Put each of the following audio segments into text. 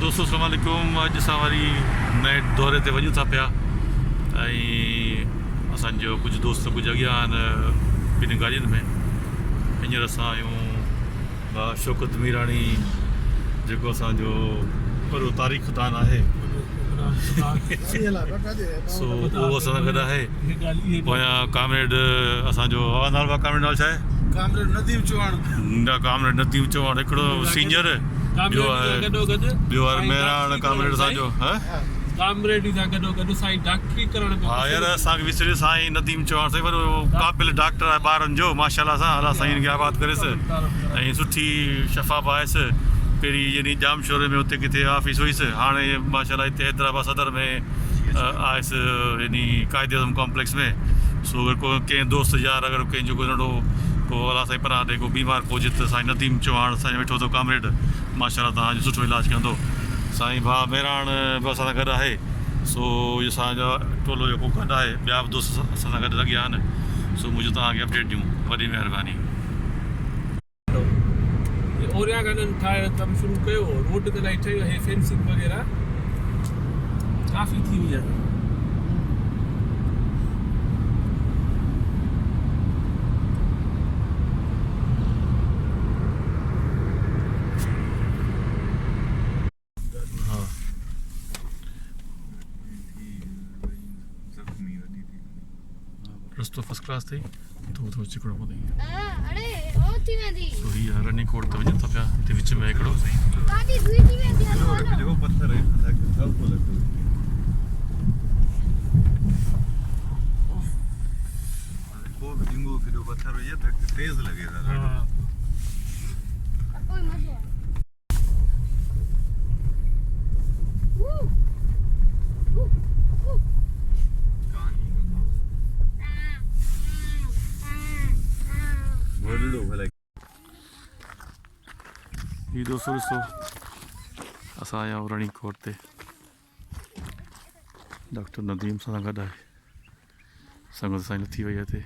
दोस्तों अस्सलाम वालेकुम। अॼु असां वरी नए दौरे ते वञूं था पिया ऐं असांजो कुझु दोस्त कुझु अॻियां आहिनि ॿिनि गाॾियुनि में। हींअर असां आहियूं शौकत मीराणी जेको असांजो वॾो तारीख़दान आहे सो उहो असां सां गॾु आहे। पोयां कामरेड असांजो नालो कामरेड नालो छा आहे? कामरेड नदीम चौहान। कामरेड नदीम चौहान हिकिड़ो सीनियर, ॿियो आहे मेहरान कामरेड असांजो। कामरेड सां गॾो साईं डॉक्टरी करण हा यार असांखे विसरियो साईं नदीम चौहान साईं वॾो क़ाबिल डॉक्टर आहे ॿारनि जो माशाल्लाह सां। अलाह साईं खे आबाद करेसि ऐं सुठी शफ़ा पाएसि। पहिरीं यानी जाम शोरे में हुते किथे ऑफिस हुईसि, हाणे माशाल्लाह हिते हैदराबाद सदर में आयसि यानी कायदे आज़म कॉम्प्लेक्स में। सो अगरि को कंहिं दोस्त यार अगरि कंहिंजो कोई नंढो को अलाह साईं पनाह ॾे को बीमार पहुचे त साईं नदीम चौहान असांजो वेठो अथव कामरेड माशाल्लाह तव्हांजो सुठो इलाजु कंदो। साईं भाउ मेहरान बि असां सां गॾु आहे। सो इहो असांजा टोलो जेको गॾु आहे, ॿिया बि दोस्त असां सां गॾु लॻिया आहिनि। सो मुंहिंजो तव्हांखे अपडेट ॾियूं, वॾी महिरबानी। ओरिया गार्डन ठाहिण कमु शुरू कयो, रोड ते लाइ ठही आहे फेंसिंग वग़ैरह काफ़ी थी वई आहे। रस्तो फर्स्ट क्लास थी तो चिकड़ो पवंदई। अरे ओ थी वेंदी तो हीअ रनिंग कोड ते वञनि था पिया, हिते विच में हिकिड़ो गाड़ी दुई थी वेंदी आहे। जो पत्थर है हल्को लगता है। वो जिंगो फिर जो पत्थर है ये तेज लगेगा। कोई मसला ये दोस्तों असां आया आहियूं रनिंग कोड ते। डॉक्टर नदीम सां गॾु आहे। संगत सां थी वई आहे हिते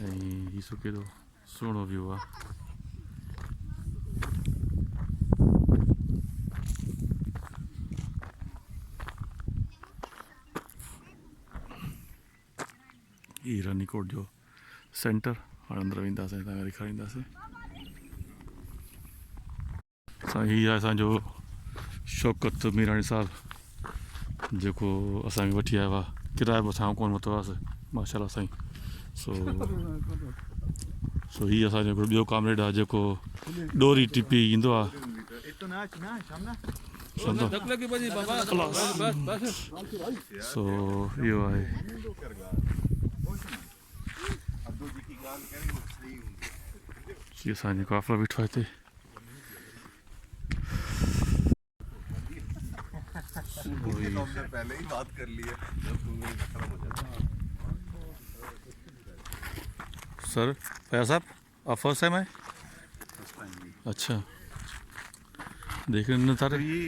ऐं हीअ केॾो सुहिणो व्यू आहे। हीअ रनिंग कोड जो सेंटर। हाणे अंदरि वेंदासीं तव्हांखे ॾेखारींदासीं। हीअ आहे असांजो शौकत मीराणी साहिबु जेको असांखे वठी आयो आहे। किराए मथां कोन वरितो आहे माशाल्लाह साईं। सो हीअ असांजो ॿियो कामरेड आहे जेको ॾोरी टिपी ईंदो आहे। सो इहो आहे असांजो काफ़िलो बीठो आहे हिते। पहले ही बात कर ली है जब तुमने खत्म हो जाता। सर फैयाज साहब आप फर्स्ट टाइम आए? अच्छा देखने न था रहे।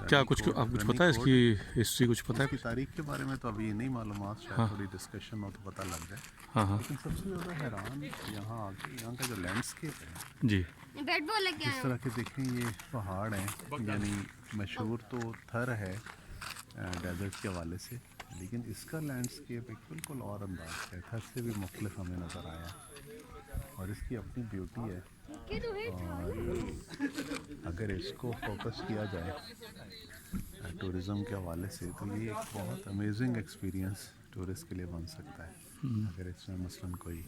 क्या कुछ आप कुछ पता है इसकी हिस्ट्री कुछ पता है? इसकी तारीख के बारे में तो अभी नहीं मालूमात, शायद थोड़ी डिस्कशन हो तो पता लग जाए। हाँ हाँ लेकिन सबसे ज़्यादा हैरान यहाँ आके यहाँ का जो लैंडस्केप है जी। बैट बॉल लेके इस तरह के देखें ये पहाड़ हैं, यानी मशहूर तो थर है डेजर्ट के हवाले से, लेकिन इसका लैंडस्केप एक बिल्कुल और अंदाज है। थर से भी मुख्तलिफ हमें नज़र आया और इसकी अपनी ब्यूटी है। और अगर इसको फोकस किया जाए टूरिज़म के हवाले से तो ये एक बहुत अमेजिंग एक्सपीरियंस टूरिस्ट के लिए बन सकता है। अगर इसमें मसलन कोई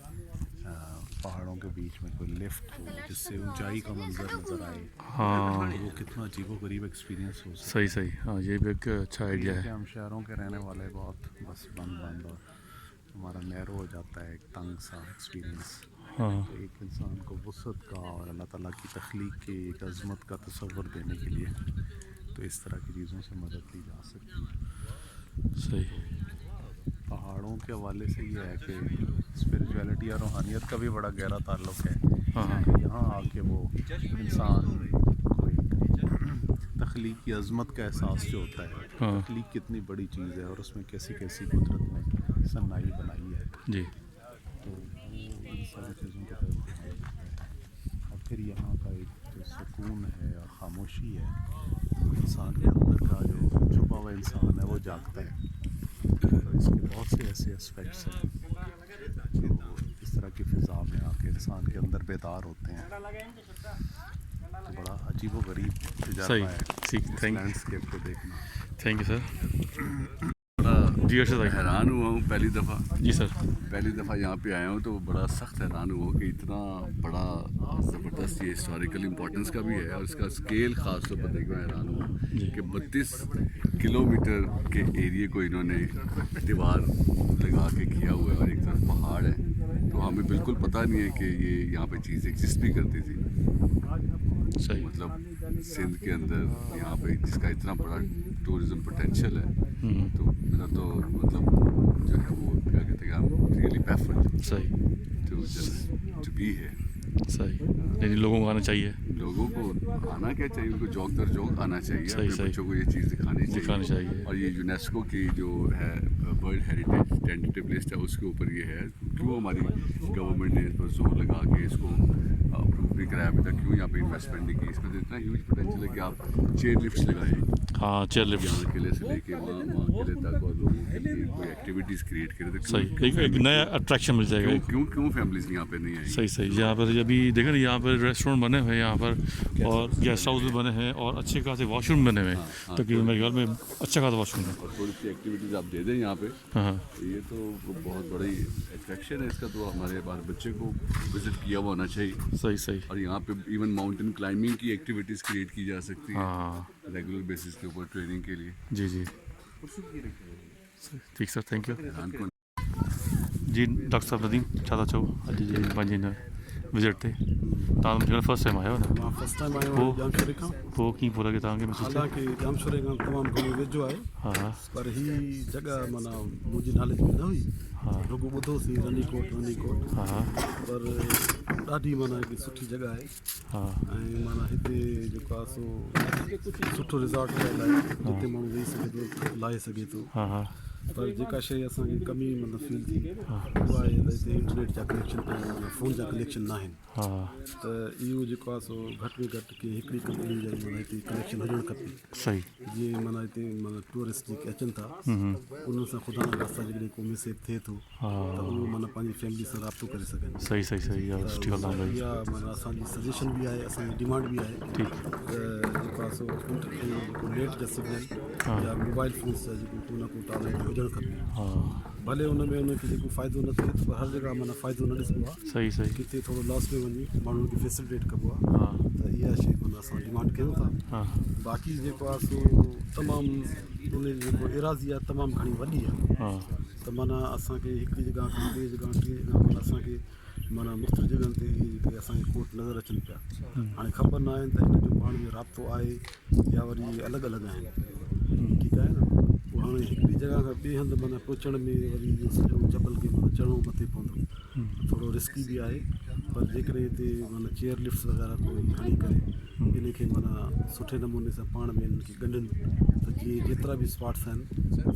पहाड़ों के बीच में कोई लिफ्ट हो जिससे ऊंचाई का मंजर नज़र आए, हाँ तो वो कितना अजीबोगरीब एक्सपीरियंस हो सकता है। सही सही, हाँ ये भी एक अच्छा आइडिया है। हम शहरों के रहने वाले बहुत बस बंद और हमारा नैरो हो जाता है, एक तंग सा एक्सपीरियंस। हाँ तो एक इंसान को वसअत का और अल्लाह ताला की तख्लीक के एक अज़मत का तसव्वुर देने के लिए तो इस तरह की चीज़ों से मदद ली जा सकती है। सही। पहाड़ों के हवाले से ये है कि स्पिरिचुअलिटी और रूहानियत का भी बड़ा गहरा ताल्लुक़ है। हाँ यहाँ आके वो इंसान कोई तख्लीक की अज़मत का एहसास जो होता है, हाँ तख्लीक कितनी बड़ी चीज़ है और उसमें कैसी कैसी कुदरत ने सन्नाई बनाई है, जी। तो वो इन सारी चीज़ों की तरफ ध्यान देता है। और फिर यहाँ का एक जो सुकून है और ख़ामोशी है, तो इंसान के अंदर का जो छुपा हुआ इंसान है वो जागता है। तो इसके बहुत से ऐसे एस्पेक्ट्स हैं जो इस तरह की फ़िज़ा में आके इंसान के अंदर बेदार होते हैं। तो बड़ा अजीब व गरीब तजुर्बा है इस लैंडस्केप को देखना। Thank U sir. बड़ा जी अर्शद भाई। हैरान हुआ हूँ पहली दफ़ा यहाँ पे आया हूँ तो बड़ा सख्त हैरान हुआ हूँ कि इतना बड़ा ज़बरदस्त ये हिस्टोरिकल इम्पोर्टेंस का भी है और इसका स्केल ख़ास तौर पर देखकर हैरान हुआ कि 32 किलोमीटर के एरिए को इन्होंने दीवार लगा के किया हुआ है और एक तरफ पहाड़ है। तो हमें बिल्कुल पता नहीं है कि ये यहाँ पे चीज़ एग्जिस्ट भी करती थी। सही। मतलब सिंध के अंदर यहाँ पे जिसका इतना बड़ा टूरिज्म पोटेंशियल है, तो मेरा तो मतलब जो है वो क्या कहते हैं रियली बैफल्ड सही टू बी है। सही। लेकिन लोगों को आना चाहिए, लोगों को आना क्या चाहिए, उनको जौक दर जौक आना चाहिए, सही, अपने सही। बच्चों को ये चीज़ दिखानी चाहिए। और ये यूनेस्को की जो है वर्ल्ड हेरिटेज टेंटेटिव लिस्ट है उसके ऊपर ये है। क्यों हमारी गवर्नमेंट ने इस पर जोर लगा के इसको अप्रूव नहीं कराया अभी तक, क्यों यहाँ पे इन्वेस्टमेंट नहीं की? इसमें तो इतना ह्यूज पोटेंशियल है कि आप चेयर लिफ्ट्स लगाएं हाँ, चेयर लिफ्ट। यहाँ किले से लेके वहाँ किले तक और लोगों के लिए कोई एक्टिविटीज़ क्रिएट करे तो सही। एक नया अट्रैक्शन मिल जाएगा। क्यों फैमिलीज यहाँ पे नहीं आई? सही सही। यहाँ पर अभी देखें ना, यहाँ पर रेस्टोरेंट बने हुए हैं यहाँ पर और गेस्ट हाउस भी बने हैं और अच्छे खासे वॉशरूम बने हुए हैं। तकरीबन मेरे ख्याल में अच्छा खासा वॉशरूम है। और थोड़ी सी एक्टिविटीज़ आप दे दें यहाँ पे, हाँ तो ये तो बहुत बड़ी अट्रैक्शन है इसका। तो हमारे बाल बच्चे को विजिट किया हुआ होना चाहिए। सही सही। और यहाँ पे इवन माउंटेन क्लाइंबिंग की एक्टिविटीज़ क्रिएट की जा सकती है हाँ रेगुलर बेसिस के ऊपर ट्रेनिंग के लिए। जी जी ठीक सर, थैंक यू हैरान जी। डॉक्टर साहब नदीम छा था चओ अॼु जे पंहिंजे हिन विज़िट ते तव्हां मुंहिंजे फर्स्ट टाइम आहियो न? मां फर्स्ट टाइम आयो आहियां जामशोरे खां। पोइ कीअं पोइ लॻे तव्हांखे महसूसु थियो? हालांकि जामशोरे खां तमामु घणो वेझो आहे, हा पर ही जॻह माना मुंहिंजी नॉलेज में न हुई। हा रुॻो ॿुधोसीं रनीकोट, हा पर ॾाढी माना हिकु सुठी जॻह आहे। हा ऐं माना हिते जेको आहे सो सुठो रिज़ॉर्ट ठहियल आहे जिते माण्हू वेही सघे थो, लाहे सघे थो। हा हा पर जेका शइ असांखे कमी मतिलबु फील थी उहा आहे त हिते इंटरनेट जा कनेक्शन माना फ़ोन जा कनेक्शन न आहिनि। हा त इहो जेको आहे सो घटि में घटि की हिकिड़ी कंपनी जा माना हिते कनेक्शन हुजणु खपे। सही। जीअं माना हिते माना टूरिस्ट जेके अचनि था उन्हनि सां ख़ुदा न खास्ता जेकॾहिं को मिसहेप थिए थो हा त उहो माना पंहिंजी फैमिली सां राब्तो करे सघनि। सही सही सही। इहा सुठी ॻाल्हि आहे भाई। इहा माना असांजी सजेशन बि आहे, असांजी डिमांड बि आहे ठीकु। त जेको आहे सो जेको नेट जा सिग्नल हा या मोबाइल फ़ोन्स जा जेको को न को टावर हुजणु खपे। हा भले हुन में हुनखे जेको फ़ाइदो न थिए पर हर जॻह माना फ़ाइदो न ॾिसबो आहे। सही सही। किथे थोरो लॉस में वञी माण्हुनि खे फैसिलिटेट कबो आहे। हा त इहा शइ माना असां डिमांड कयूं था। हा बाक़ी जेको आहे सो तमामु उन जेको एराज़ी आहे तमामु घणी वॾी आहे। हा त माना असांखे हिकिड़ी जॻह खां ॿिए जॻह टी जॻह माना असांखे माना मुख़्तलिफ़ जॻहियुनि ते जेके असांखे कोर्ट नज़र अचनि पिया। हाणे ख़बर न आहे त हिन जो पाण में राब्तो आहे या वरी अलॻि अलॻि आहिनि। ठीकु आहे न। पोइ हाणे हिकिड़ी जॻह खां ॿिए हंधि माना पहुचण में वरी इहो सॼो जबल खे माना चढ़णो मथे पवंदो, थोरो रिस्की बि आहे। पर जेकॾहिं हिते माना चेयर लिफ्ट्स वग़ैरह कोई खणी करे इन खे माना सुठे नमूने सां पाण में इन्हनि खे ॻंढनि त जीअं जेतिरा बि स्पॉट्स आहिनि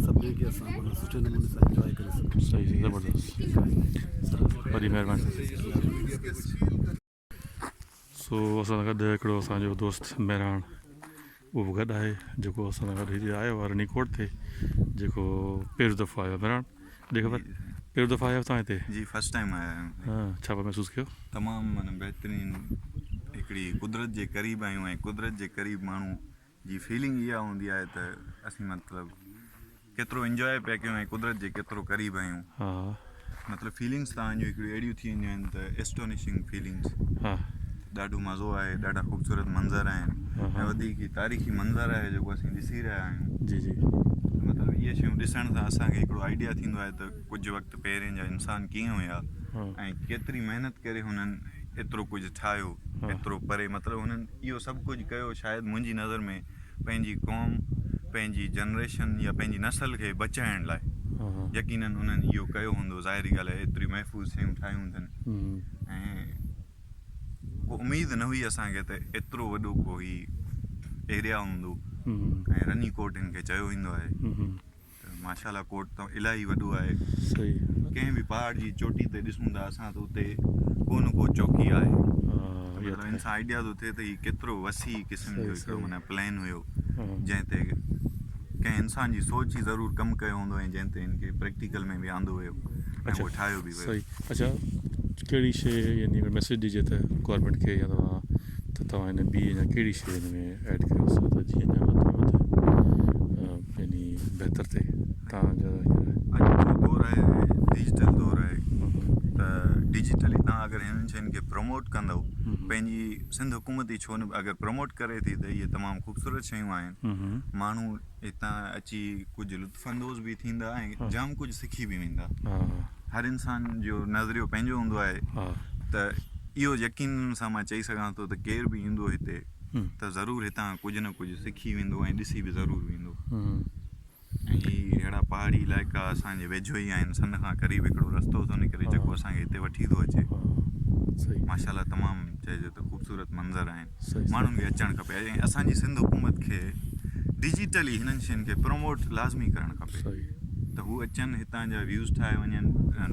सभिनी खे असां माना सुठे नमूने सां इंजॉय करे सघूं। सही सही। ज़बरदस्त। वॾी महिरबानी। सो असां सां गॾु हिकिड़ो असांजो दोस्त महिराण उहो बि गॾु आहे जेको असां सां गॾु हिते आयो आहे रनीकोट ते, जेको पहिरियों दफ़ो आयो। महिराण ॾे ख़बर पहिरियों दफ़ो आयो तव्हां हिते? जी फर्स्ट टाइम आया आहियूं। हाँ छा पिया महसूसु कयो? तमामु माना बहितरीनु हिकिड़ी कुदरत जे क़रीब आहियूं ऐं कुदरत जे क़रीब माण्हू जी फीलिंग इहा हूंदी आहे त असीं मतिलबु केतिरो इंजॉय पिया कयूं ऐं कुदरत जे केतिरो क़रीब आहियूं। हा मतिलबु फीलिंग्स तव्हांजूं हिकिड़ियूं अहिड़ियूं थी वेंदियूं आहिनि त एस्टोनिशिंग फीलिंग्स। हा ॾाढो मज़ो आहे, ॾाढा ख़ूबसूरत मंज़र आहिनि ऐं वधीक ई तारीख़ी मंज़र आहे जेको असीं ॾिसी रहिया आहियूं। जी जी। मतिलबु इहे शयूं ॾिसण सां असांखे हिकिड़ो आइडिया थींदो आहे त कुझु वक़्तु पहिरें जा इंसान कीअं हुया ऐं केतिरी महिनत करे हुननि एतिरो कुझु ठाहियो, एतिरो परे मतिलबु हुननि इहो सभु कुझु कयो शायदि मुंहिंजी नज़र में पंहिंजी क़ौम, पंहिंजी जनरेशन या पंहिंजी नस्ल खे बचाइण लाइ। यकीनन हुननि इहो कयो हूंदो, ज़ाहिरी ॻाल्हि आहे एतिरी महफ़ूज़ शयूं ठाहियूं अथनि ऐं को उमेद न हुई असांखे त एतिरो वॾो कोई एरिया हूंदो ऐं रनीकोट हिन खे चयो वेंदो आहे। त माशाल्लाह कोट त इलाही वॾो आहे। सही। कंहिं बि पहाड़ जी चोटी ते ॾिसूं था असां त उते को न को चौकी आहे। मतिलबु हिन सां आइडिया थो थिए त हीउ केतिरो वसी क़िस्म जो हिकिड़ो माना प्लान हुयो जंहिं ते कंहिं इंसान जी सोच ई ज़रूरु कमु कयो हूंदो ऐं जंहिं ते हिनखे प्रैक्टिकल में बि आंदो हुयो ऐं उहो ठाहियो बि वियो सही अच्छा कहिड़ी शइ यानी अगरि मैसेज ॾिजे त गवर्नमेंट खे या तव्हां हिन ॿी अञा कहिड़ी शइ हिन में ऐड कयोसि त जीअं अञा वधि यानी बहितर थिए तव्हांजा अॼु जो दौरु आहे डिजिटल दौरु आहे त डिजिटली तव्हां अगरि हिननि शयुनि खे प्रमोट कंदव पंहिंजी सिंध हुकूमत ई छो न अगरि प्रमोट करे थी त इहे तमामु ख़ूबसूरत शयूं आहिनि माण्हू हितां अची कुझु लुत्फ़अंदोज़ बि थींदा ऐं जाम कुझु सिखी बि वेंदा हर इंसान जो नज़रियो पंहिंजो हूंदो आहे त इहो यकीन सां मां चई सघां थो त केरु बि ईंदो हिते त ज़रूरु हितां कुझु न कुझु सिखी वेंदो ऐं ॾिसी बि ज़रूरु वेंदो ऐं हीअ अहिड़ा पहाड़ी इलाइक़ा असांजे वेझो ई आहिनि सन खां क़रीब हिकिड़ो रस्तो थो निकिरे जेको असांखे हिते वठी थो अचे माशाल्लाह तमामु चइजे त ख़ूबसूरत मंज़र आहिनि माण्हुनि खे अचणु खपे ऐं असांजी सिंध हुकूमत खे डिजिटली हिननि शयुनि खे प्रमोट लाज़मी करणु खपे त हू अचनि हितां जा व्यूज़ ठाहे वञनि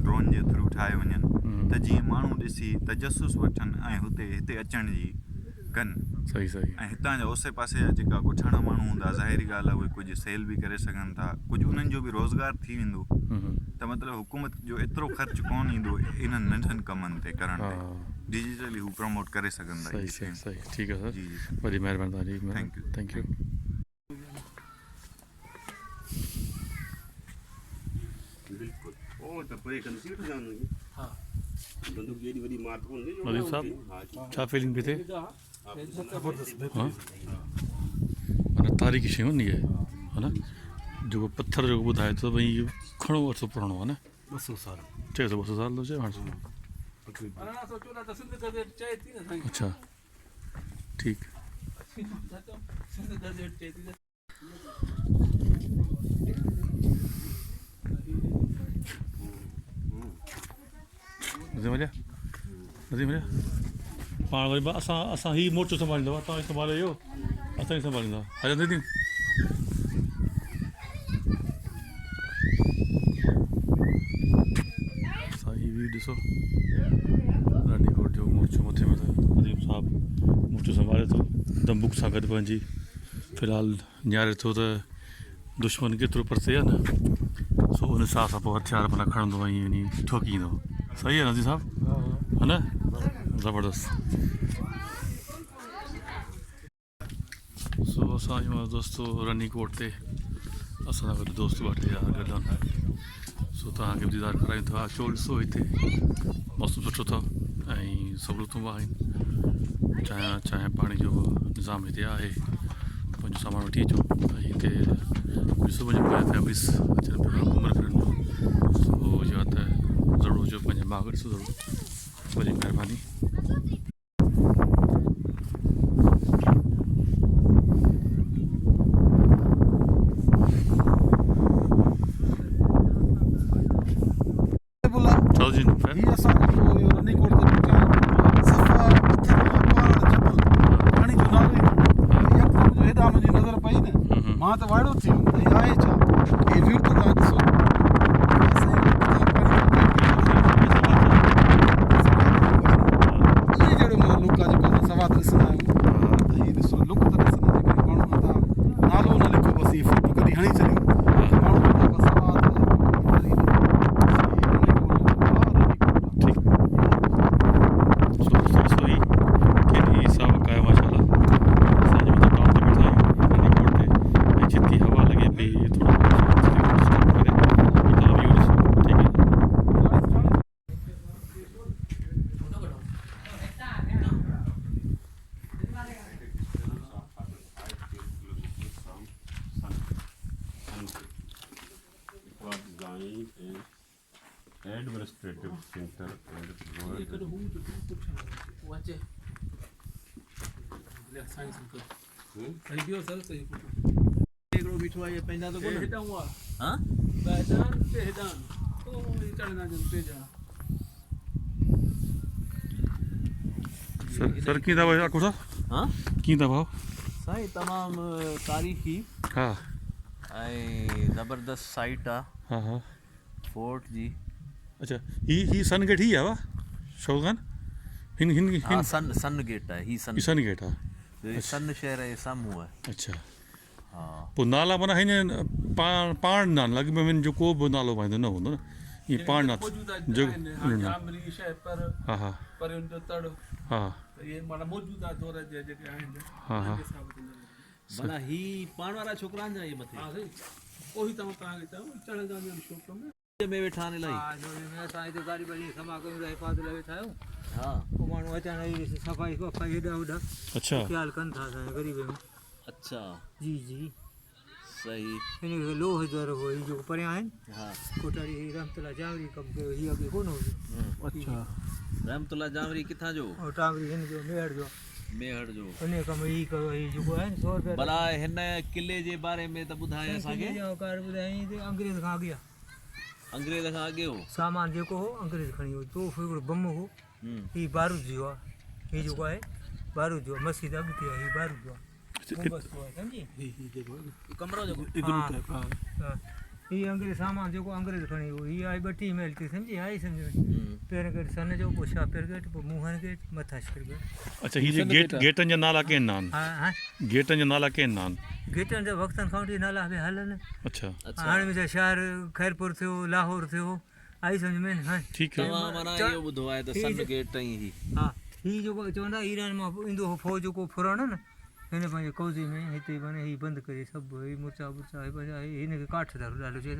ड्रोन जे थ्रू ठाहे वञनि त जीअं माण्हू ॾिसी तजसुस वठनि ऐं हिते अचण जी कनि सही ऐं हितां जा ओसे पासे जा जेका ॻोठाणा माण्हू हूंदा ज़ाहिरी ॻाल्हि आहे उहे कुझु सेल बि करे सघनि था कुझु उन्हनि जो बि रोज़गार थी वेंदो त मतिलबु हुकूमत जो एतिरो ख़र्चु कोन ईंदो इन्हनि नंढनि कमनि ते करण ते डिजिटली हू प्रमोट करे सघंदा सही ठीकु आहे जी सर वॾी महिरबानी तव्हांजी थैंक यू नदीम साहब छा फीलिंग पई थिए माना तारीख़ी शयूं आहिनि इहे हा न जेको पथर जेको ॿुधाए थो भई इहो खणो वरितो पुराणो आहे न 200 साल चए थो 200 साल थो चए हाणे अच्छा ठीकु नदीम भैया पाण वरी असां ही मोर्चो संभालींदव तव्हां संभाले इहो असां ई संभालींदा हलो नदीम असां ही बि ॾिसो रानीकोट जो मोर्चो मथे मथे नदीम साहब मोर्चो संभाले थो दंबुक सां गॾु पंहिंजी फ़िलहालु निहारे थो त दुश्मन केतिरो परते आहे न सो उन हिसाब सां पोइ हथियार माना खणंदो ऐं वञी ठोकींदो सही आहे नदीम साहब है ना ज़बरदस्त सो असां आहियूं दोस्तो रानीकोट ते असां सां गॾु दोस्त ॿ टे यार गॾु आहिनि सो तव्हांखे बि दीदार करायूं था अचो ॾिसो हिते मौसम सुठो अथव ऐं सहूलियतूं बि आहिनि चांहि पाणी जो निज़ाम हिते आहे पंहिंजो सामान वठी अचो ऐं हिते ॾिसो मुंहिंजी फैमिलीस अचनि पिया घुमण फिरण सो इहो त ज़रूरु हुजो पंहिंजे माउ खे ॾिसो ज़रूरु वॾी महिरबानी चलो जी रानीकोट ते सफ़ा पत्थर जबल पाणी जो नालो यकदम जो हेॾा मुंहिंजी नज़र पई न मां त वाइड़ो थी वियुमि आहे छा हे व्यू त तव्हां ॾिसो Administrative center and सर कीअं था भाई आखो साहब हाँ कीअं था भाउ साईं तमामु तारीख़ी हा ऐं ज़बरदस्त साइट आहे हा हा फोर्ट जी अच्छा ही सन गेट ही है वा शौकान हिन हाँ सन गेट है ही सन ईशान गेट आहे सन शहर जे साम्हूं आहे अच्छा हाँ पोइ नाला माना हिन पाण नाला लॻ में जो को बि नालो वाईंदो न हूंदो न ईअं पाण नाथ जो जामरी शहर पर हा हा पर उन जो तड़ हा ये माना मौजूदा दौर जे जेके आहिनि हा हा भला ही पाण वारा छोकिरा आहिनि ये मथे हाँ सही कोई तव्हांखे चयो चढ़ंदा आहिनि शौक़ में में वेठा आहिनि इलाही हाँ जो में असां हिते गाॾी वाॾी समा कयूं था हिफ़ाज़त लाइ वेठा आहियूं हाँ पोइ माण्हू अचानक ई सफ़ाई वफ़ाई हेॾा होॾा अच्छा ख़्यालु कनि था असांजे ग़रीब में अच्छा जी जी सही हिन खे लोह दर हो ही जेको परियां आहिनि हाँ कोठारी ही रहमतुल्ला जावरी कमु कयो हीअ अॻे कोन हो अच्छा रहमतुल्ला जामरी किथां जो ऐं टांगरी हिन जो मेहर जो मेहड़ जो हिन कमु ही कयो ही जेको आहे न 100 रुपया भला हिन किले जे बारे में त ॿुधाए असांखे कार ॿुधायईं हिते अंग्रेज़ खां अॻियां अंग्रेज़ खां अॻे हो सामान जेको हो अंग्रेज़ खणी वियो तोहफ़ो हिकिड़ो बम हो ही बारूद जो आहे ही जेको आहे बारूद जो मस्जिद अॻिते आहे ही बारूद जो आहे बस जो आहे सम्झी कमरो जेको हाँ ही अंग्रेज़ सामान जेको अंग्रेज़ खणी वियो ही आहे 32 महल ते सम्झी आई सम्झ में पहिरियों गेट सन जो पोइ छापेर गेट पोइ मुहन गेट मथां शेर गेट अच्छा हीअ जे गेटनि जा नाला केन आहिनि हा हा गेटनि जा नाला केन आहिनि गेटनि जा वक़्तनि खां वठी नाला बि हलनि अच्छा हाणे मुंहिंजा शहर खैरपुर थियो लाहौर थियो आई सम्झ में न ठीकु आहे तव्हां माना इहो ॿुधो आहे त सन गेट ई ही हा ही जेको चवंदा ईरान मां ईंदो हो फौज जेको फुरण न हिन पंहिंजे कौज़े में हिते माने ही बंदि करे सभु ही मुर्चा वुर्चा हिनखे काठ दारू ॾाढो चए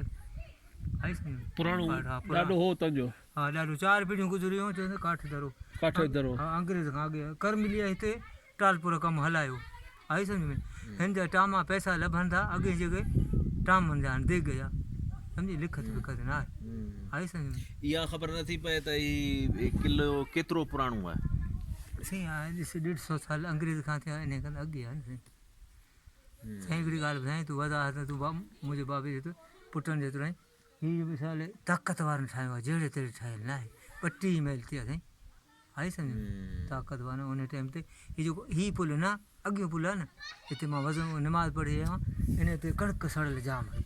आई सम्झ में पुराणो हा ॾाढो हो तंजो हा ॾाढो 4 पीढ़ियूं गुज़रियूं चवंदा काठ दारू काठ दरो हा अंग्रेज़ खां अॻे कर मिलिया हिते टालपुर कमु हलायो आई सम्झ में हिन जा टामा पैसा लभनि था अॻे जेके टामनि जा दे गया सम्झी लिखत विखत न आहे आई सम्झ में इहा ख़बर नथी पए त ही किलो केतिरो पुराणो आहे साईं हाणे ॾिस 150 साल अंग्रेज़ खां थिया इन खां अॻे आहे न साईं साईं हिकिड़ी ॻाल्हि ॿुधाई तूं वधाए त तूं मुंहिंजे बाबे जेतिरो पुटनि जेतिरो आहीं हीअ मिसाल ताक़तवारनि ठाहियो आहे जहिड़े तहिड़े ठहियलु न आहे 32 महल ते आहे साईं आई सम्झ ताक़तवार उन टाइम ते हीअ जेको हीअ पुल न अॻियो पुल आहे न हिते मां वज़न नमाज़ पढ़ी आहियां इन ते कणिक सड़ियल जाम आहे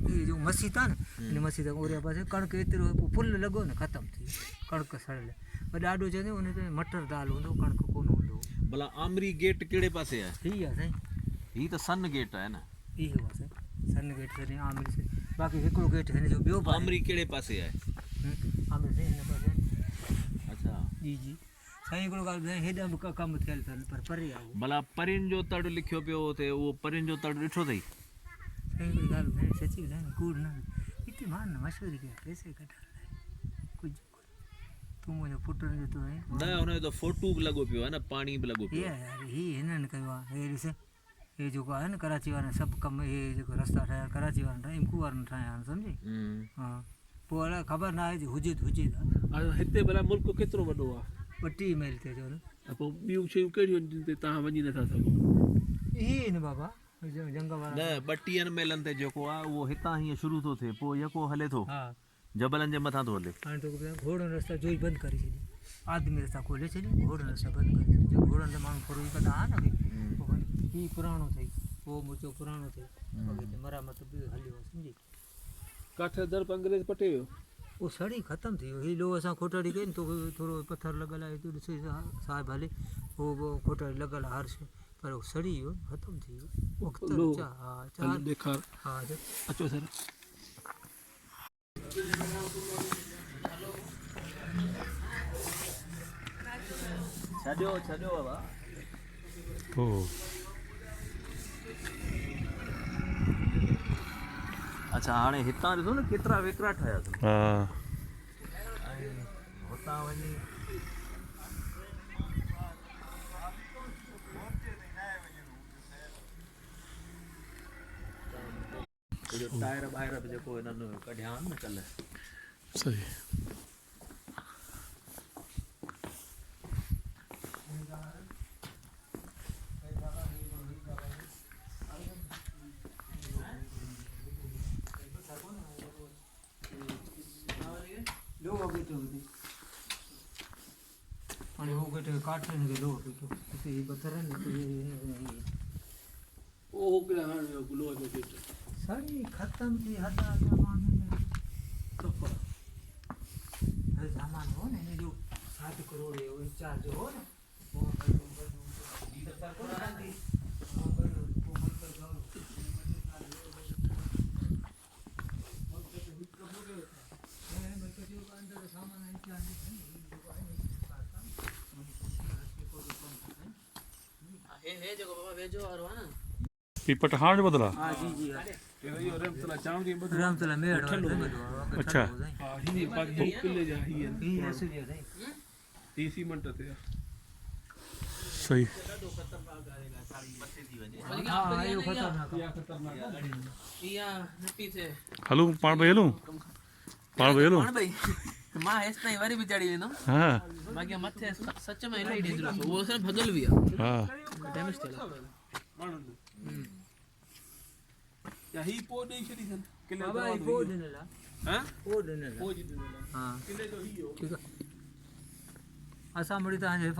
हीअ जो मस्जिद आहे न हिन मस्जिद खां ओड़े पासे कणिक एतिरो पोइ पुल लॻो न ख़तमु थी कणिक सड़ियल पर ॾाढो चवंदे उन ते मटर दाल हूंदो कणिक कोन हूंदो भला आमरी गेट कहिड़े पासे आहे हीअ आहे साईं ही त सन गेट आहे न इहो आहे साईं सन गेट साईं आमिर से बाक़ी हिकिड़ो गेट हिन जो ॿियो आमरी कहिड़े पासे आहे आमिर साईं हिन पासे अच्छा जी जी साईं हिकिड़ो ॻाल्हि ॿुधायां हेॾा बि कमु थियल अथनि पर परे आहे उहो भला परियुनि जो तड़ लिखियो पियो हुते उहो परियुनि जो तड़ ॾिठो अथई साईं हिकिड़ी ॻाल्हि ॿुधायां सची ॿुधायां कूड़ न हिते मां न मशहूरी कया पैसे कढण लाइ कुझु तूं मुंहिंजो पुटनि जो तूं आहीं न हुनजो त फोटू बि लॻो पियो आहे न पाणी बि लॻो पियो इहा यार हीअ हिननि कयो आहे हे ॾिस हे जेको आहे न कराची वारनि सभु कमु हे जेको रस्ता ठाहिया कराची वारनि ठाहिया इम्कू वारनि ठाहिया आहिनि सम्झी हा पोइ अलाए ख़बर न आहे हुजे त हुजे त हिते भला मुल्क केतिरो वॾो आहे 32 महल ते चओ न पोइ ॿियूं शयूं कहिड़ियूं आहिनि जिन ते तव्हां वञी नथा सघो इहे आहिनि बाबा जंग वारा न 32 मेलनि ते जेको आहे उहो हितां हीअं शुरू थो थिए पोइ यको हले थो हा जबलनि जे मथां थो हले हाणे तोखे ॿुधायां घोड़नि रस्ता जो ई बंदि करे छॾी आदमी रस्ता खोले छॾी घोड़नि रस्ता बंदि करे छॾी जो घोड़नि ते माण्हू थोरो ई कंदा हा न भई हीउ पुराणो अथई उहो मुंहिंजो पुराणो अथई हिते मरामत बि हलियो आहे सम्झी काठ दर अंग्रेज़ पटे वियो उहो सड़ी ख़तमु थी वियो हीउ लो असां खोटाड़ी कई न तोखे थोरो पथर लॻल आहे तूं ॾिसे साहिबु हले उहो खोटाड़ी लॻल आहे हर शइ पर उहो सड़ी वियो ख़तमु थी वियो हा ॾेखार हा अचो सर छॾियो बाबा हो अच्छा हाणे हितां ॾिसो न केतिरा वेकिरा ठाहिया अथनि हा ऐं हुतां वञी टायर ॿाहिरि बि जेको हिननि कढिया आहिनि न कल्ह सही हाणे उहो गेट काठ हिनखे लो पियो हिते हीअ पथर आहिनि ओ हाणे गुलो जो गेट सड़ी ख़तमु थी हटा ज़माने में सामान हो न हिन जो 7 करोड़ है वो चार्ज हो ना वहाँ पर सरकार को ना दी वहाँ पर वो मंत्र जाओ हे जगह बाबा भेजो और वहाँ ना पीपट हां जो बदला हाँ जी जी रामतला मेड़ अच्छा हा ही बाकी किले जा ही है ही ऐसे ही है ही सीमेंट ते सही हाँ ये खतरनाक या खतरनाक या नटी थे हलूं पाण भाई हलूं कौन भाई मां हेस ताईं वरी बि चढ़ी वेंदो हाँ बाकी मथे सच में इलाही डेंजरस हो वो सिर्फ भगल भी है हाँ डैमेज थियल या ही पो दे छड़ी सन किले बाबा ये पो दिनला हां पो दिनला पो जी दिनला हाँ किले जो ही हो ठीक है असां मुड़ी तव्हांजे